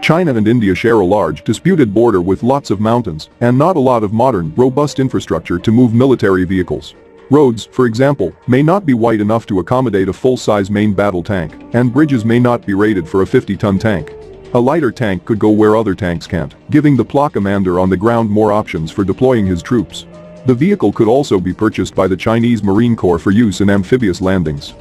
China and India share a large, disputed border with lots of mountains and not a lot of modern, robust infrastructure to move military vehicles. Roads, for example, may not be wide enough to accommodate a full-size main battle tank, and bridges may not be rated for a 50-ton tank. A lighter tank could go where other tanks can't, giving the PLA commander on the ground more options for deploying his troops. The vehicle could also be purchased by the Chinese Marine Corps for use in amphibious landings.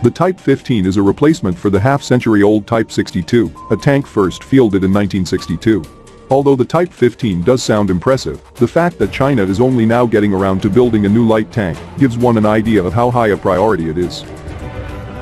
The Type 15 is a replacement for the half-century-old Type 62, a tank first fielded in 1962. Although the Type 15 does sound impressive, the fact that China is only now getting around to building a new light tank gives one an idea of how high a priority it is.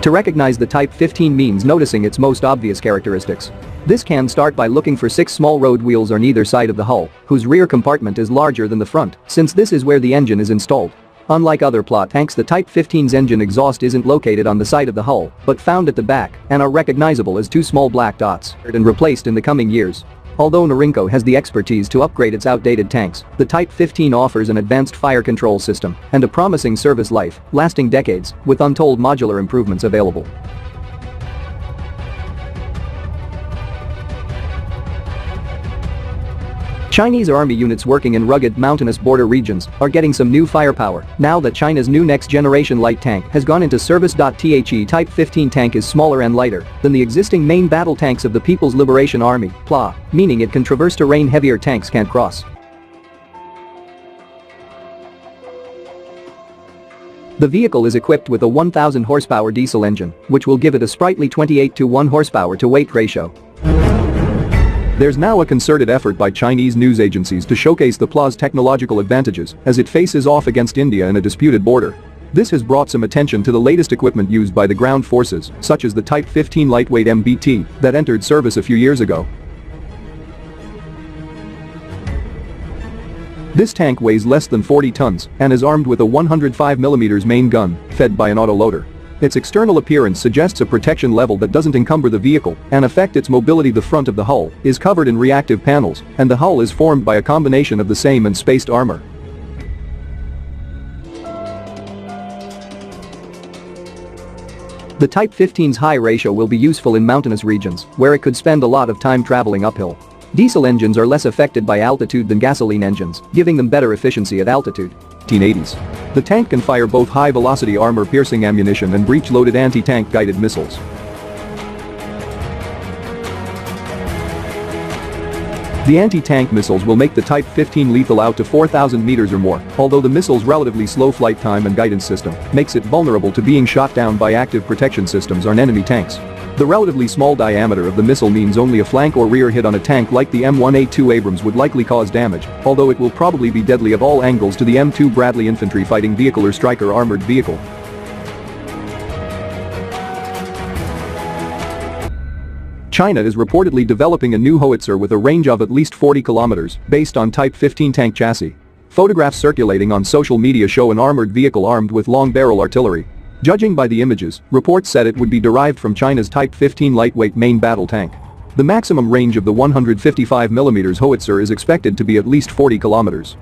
To recognize the Type 15 means noticing its most obvious characteristics. This can start by looking for 6 small road wheels on either side of the hull, whose rear compartment is larger than the front, since this is where the engine is installed. Unlike other PLA tanks, the Type 15's engine exhaust isn't located on the side of the hull, but found at the back and are recognizable as 2 small black dots and replaced in the coming years. Although Norinco has the expertise to upgrade its outdated tanks, the Type 15 offers an advanced fire control system and a promising service life, lasting decades, with untold modular improvements available. Chinese army units working in rugged, mountainous border regions are getting some new firepower now that China's new next-generation light tank has gone into service. The Type 15 tank is smaller and lighter than the existing main battle tanks of the People's Liberation Army, PLA, meaning it can traverse terrain heavier tanks can't cross. The vehicle is equipped with a 1,000 horsepower diesel engine, which will give it a sprightly 28:1 horsepower to weight ratio. There's now a concerted effort by Chinese news agencies to showcase the PLA's technological advantages as it faces off against India in a disputed border. This has brought some attention to the latest equipment used by the ground forces, such as the Type 15 lightweight MBT that entered service a few years ago. This tank weighs less than 40 tons and is armed with a 105mm main gun, fed by an autoloader. Its external appearance suggests a protection level that doesn't encumber the vehicle and affect its mobility. The front of the hull is covered in reactive panels, and the hull is formed by a combination of the same and spaced armor. The Type 15's high ratio will be useful in mountainous regions, where it could spend a lot of time traveling uphill. Diesel engines are less affected by altitude than gasoline engines, giving them better efficiency at altitude. 1980s. The tank can fire both high-velocity armor-piercing ammunition and breech-loaded anti-tank guided missiles. The anti-tank missiles will make the Type 15 lethal out to 4,000 meters or more, although the missile's relatively slow flight time and guidance system makes it vulnerable to being shot down by active protection systems on enemy tanks. The relatively small diameter of the missile means only a flank or rear hit on a tank like the M1A2 Abrams would likely cause damage, although it will probably be deadly at all angles to the M2 Bradley infantry fighting vehicle or Stryker armored vehicle. China is reportedly developing a new howitzer with a range of at least 40 kilometers, based on Type 15 tank chassis. Photographs circulating on social media show an armored vehicle armed with long-barrel artillery. Judging by the images, reports said it would be derived from China's Type 15 lightweight main battle tank. The maximum range of the 155mm howitzer is expected to be at least 40 kilometers.